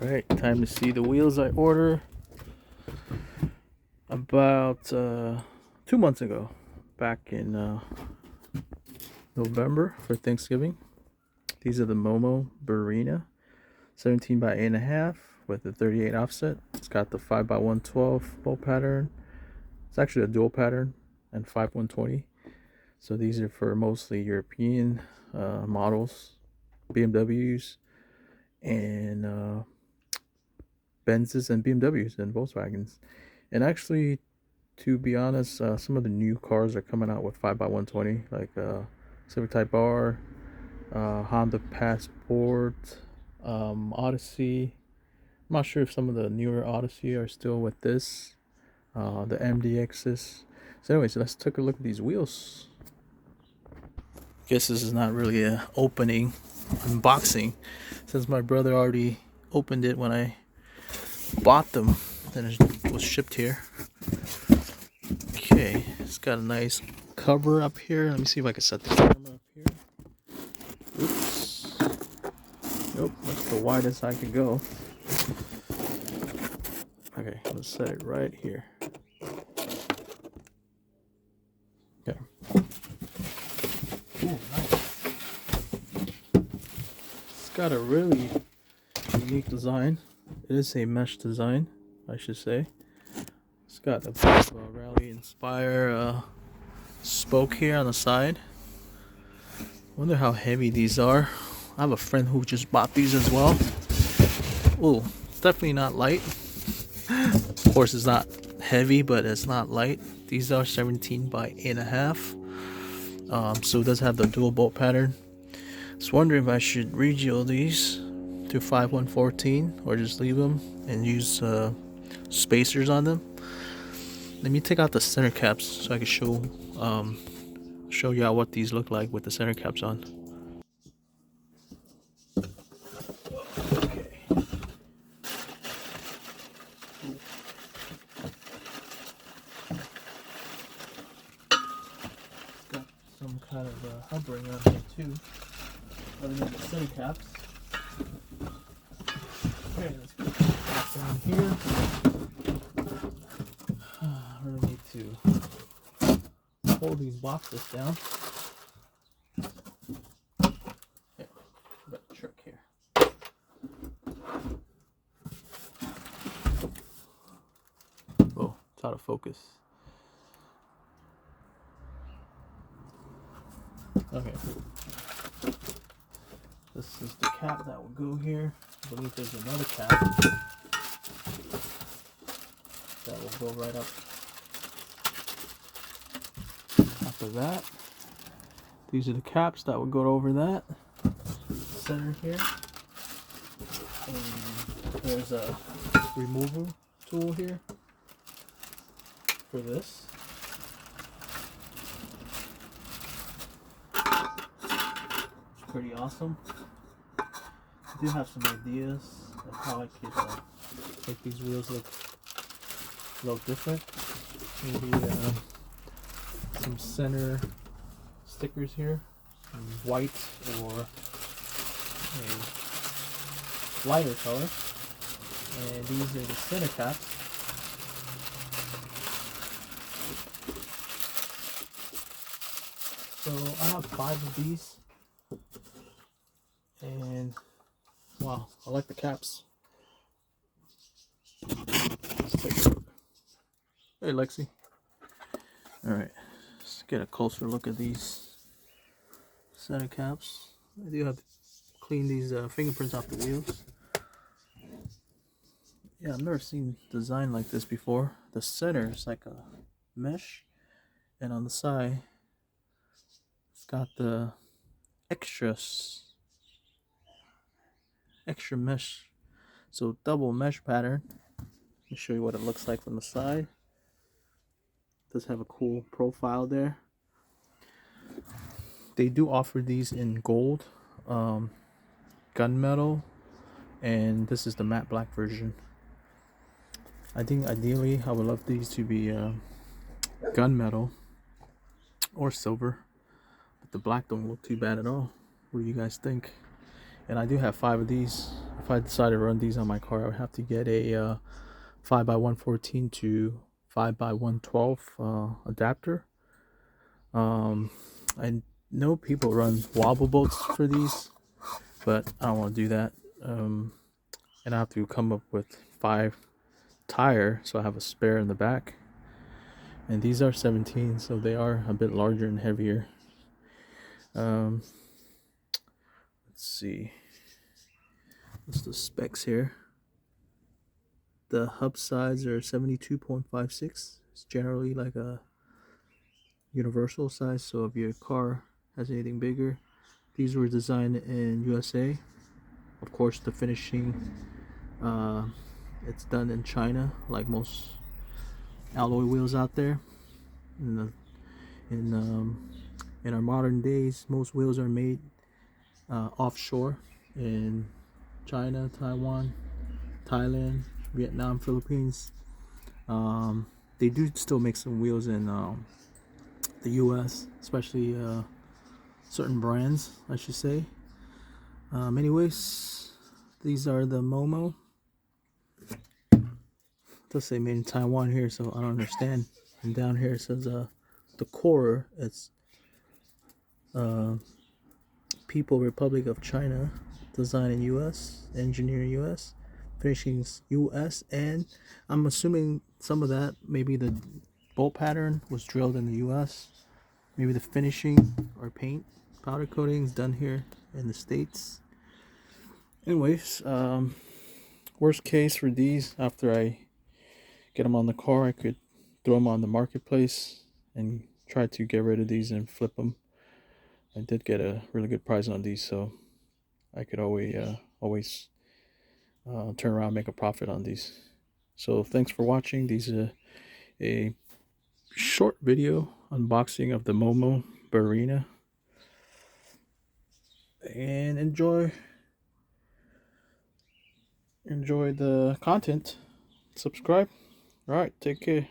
Alright, time to see the wheels I ordered about 2 months ago, back in November for Thanksgiving. These are the MOMO Barina 17 by 8.5 with a 38 offset. It's got the 5 by 112 bolt pattern. It's actually a dual pattern and 5120. So these are for mostly European models, BMWs, and Benzes and BMWs and Volkswagens. And actually, to be honest, some of the new cars are coming out with 5 by 120, like Civic Type R, Honda Passport, Odyssey. I'm not sure if some of the newer Odyssey are still with this, the MDXs. So anyways, let's take a look at these wheels. Guess this is not really a opening unboxing, since my brother already opened it when I bought them, then it was shipped here. Okay, it's got a nice cover up here. Let me see if I can set the camera up here. Oops. Nope, that's the widest I could go. Okay, let's set it right here. Okay. Ooh, nice. It's got a really unique design. It is a mesh design, I should say. It's got a bit of a Rally Inspire spoke here on the side. Wonder how heavy these are. I have a friend who just bought these as well. Ooh, it's definitely not light. Of course, it's not heavy, but it's not light. These are 17 by 8.5. So it does have the dual bolt pattern. I was wondering if I should regel these to 5114 or just leave them and use spacers on them. Let me take out the center caps so I can show y'all what these look like with the center caps on. Okay. It's got some kind of hovering on here too, other than the center caps. Okay, let's put the cap down here. I really need to hold these boxes down. Yeah, got a trick here. Oh, it's out of focus. Okay. This is the cap that will go here. I believe there's another cap that will go right up. After that, these are the caps that will go over that center here. And there's a removal tool here for this. It's pretty awesome. I do have some ideas of how I could make these wheels look different. Maybe some center stickers here, some white or a lighter color, and these are the center caps. So I have 5 of these, and wow, I like the caps. Let's take a look. Hey Lexi. Alright, let's get a closer look at these center caps. I do have to clean these fingerprints off the wheels. Yeah, I've never seen design like this before. The center is like a mesh, and on the side it's got the extra mesh, so double mesh pattern. Let me show you what it looks like from the side. It does have a cool profile there. They do offer these in gold, gunmetal, and this is the matte black version. I think ideally I would love these to be gunmetal or silver, but the black don't look too bad at all. What do you guys think? And I do have 5 of these if I decide to run these on my car, I would have to get a 5x114 to 5x112 adapter. I know people run wobble bolts for these, but I don't want to do that. And I have to come up with 5 tire, so I have a spare in the back. And these are 17, so they are a bit larger and heavier. Let's see. What's the specs here? The hub size are 72.56. It's generally like a universal size, so if your car has anything bigger. These were designed in USA. Of course, the finishing, it's done in China, like most alloy wheels out there. In our modern days, most wheels are made offshore in China, Taiwan, Thailand, Vietnam, Philippines. They do still make some wheels in the US, especially certain brands, I should say. Anyways, these are the MOMO. It does say made in Taiwan here, so I don't understand. And down here it says the core, it's People Republic of China, design in US, engineer in US, finishings US, and I'm assuming some of that, maybe the bolt pattern was drilled in the US, maybe the finishing or paint powder coatings done here in the States. Anyways, worst case for these, after I get them on the car, I could throw them on the marketplace and try to get rid of these and flip them. I did get a really good price on these, so I could always turn around and make a profit on these. So thanks for watching. These are a short video unboxing of the MOMO Barina, and enjoy the content. Subscribe. All right, take care.